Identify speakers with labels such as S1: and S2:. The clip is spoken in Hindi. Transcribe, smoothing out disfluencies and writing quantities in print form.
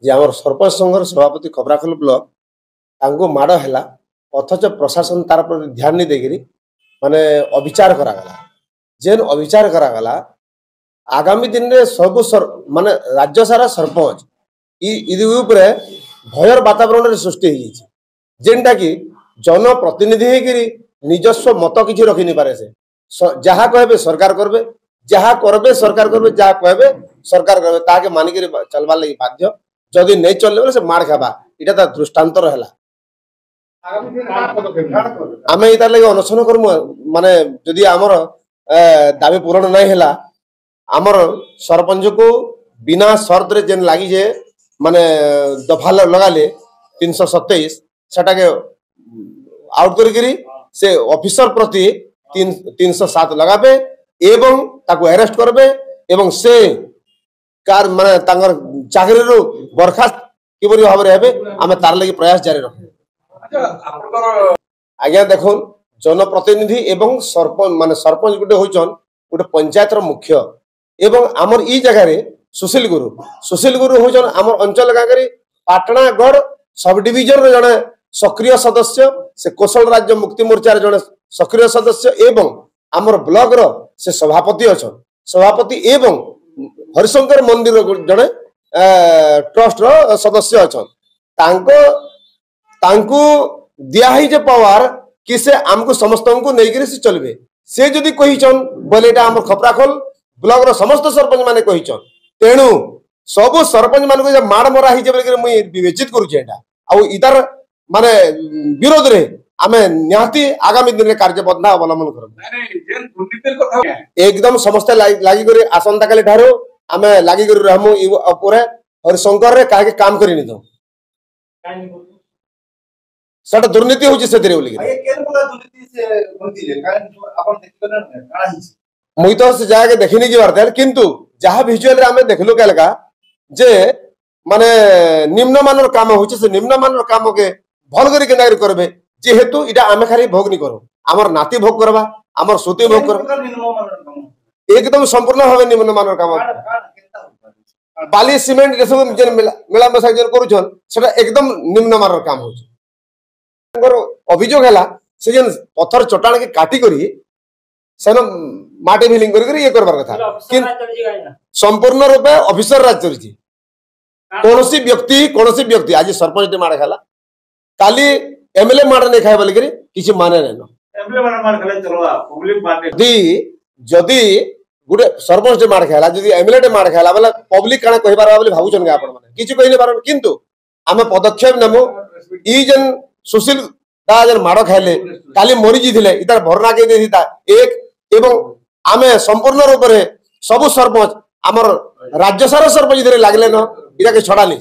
S1: जे आम सरपंच संघर सभापति खबराखोल ब्लॉक तांको माड़ है अथच प्रशासन तार प्रति ध्यान नहीं देकरी माने अविचार करागला जेन अविचार करागला आगामी दिन में सब माने राज्य सारा सरपंच ऊपर भयर वातावरण सृष्टि जेनटा कि जनप्रतिनिधि होकर निजस्व मत किसी रखी नहीं पारे से जहाँ कहे सरकार करबे जहाँ करबे सरकार करबे जहाँ कहे सरकार करबे ताके मानिक चलवार लगी बाध्य जदि नहीं चलले से मार खाबा इटा ता दृष्टांत रहला आमे इतार लगे अनशन करमु माने जदि हमर दाबी पूरण नहीं हैला हमर सरपंच को बिना शर्त रे जेन लागी जे माने दफा लगाले 327 सेटा के आउट करी से ऑफिसर प्रति 307 लगाबे एवं ताको अरेस्ट करबे एवं से कार माने तांगर चाकरी रो बरखास्त किबरी भाव रे हेबे आमे तार लगी प्रयास जारी रख आज्ञा देखो जनप्रतिनिधि एवं सरपंच माने सरपंच गुटे होचन गुटे पंचायत रो मुख्य एवं आमर ई जगह रे सुशील गुरु होचन आमर अंचल गागरी पाटणागढ़ सब डिविजन रे जने सक्रिय सदस्य से कौशल राज्य मुक्ति मोर्चा रे जने सक्रिय सदस्य एवं आमर ब्लॉक रो से सभापति अछन सभापति एवं हरिशंकर मंदिर जने ट्रस्ट रो सदस्य अछन तांको दिया ही जे पावर कि से हमको समस्त को नहीं से चलबे से जदि कहिचन बोले एटा हमर खपराखोल ब्लॉक रो समस्त सरपंच माने कहिचन तेणु सब सरपंच मान को माड़ मरा ही जे मुई विवेचित करूचे एटा आ इधर माने विरोध रे आमे निहाती आगामी दिन रे कार्यबद्ध अवलंबन करब एकदम समस्त लागी करे आसंता काले ठारो आमे लागी करे रहमु ऊपर हरिशंकर रे काहे काम करी नि दो सट दुर्नीति होची से देरे बोली ए केन बोला दुर्नीति से बनती जे कारण अपन देखिबे ना काना हिची मुई तो से जाके देखिनी की बात है किंतु जहां विजुअल रे आमे देखलो केलका जे माने निम्न मानर काम होची से निम्न मानर काम के भल करी केना करबे जेहेतु इटा आमे खाली भोग नि करो हमर नाती भोग करबा हमर सुती भोग करबा एकदम संपूर्ण होवे निम्न मानर काम बाली सीमेंट जे सब जे मेला मसा जे करूछन सेटा एकदम निम्न मानर काम होची अभियोग है से जेन पत्थर चट्टान के काटी करी सेन माटी फिलिंग करी ये करबार कथा संपूर्ण रूपे ऑफिसर राज चलछि कोनोसी व्यक्ति आज सरपंच मार खाला काली एमएलए मार नहीं खाए बोली किसी माने नहीं एमएलए मार खाले चलवा पब्लिक मार जदी गुडे सरपंच मार खाला जदी एमएलए मार खाला बोले पब्लिक काना कहिबार बोली भाबुचन के आपण माने किछि कहि नै पारन किंतु आमे पदक्षेप नेमु ई जन सुशील दाजन माड़ खाइले काली मरीजी थे इतार भरना के देता एक एवं आमे संपूर्ण रूप से सबु सरपंच आमर राज्य सारा सरपंच लागले न इटा के छड़ा ली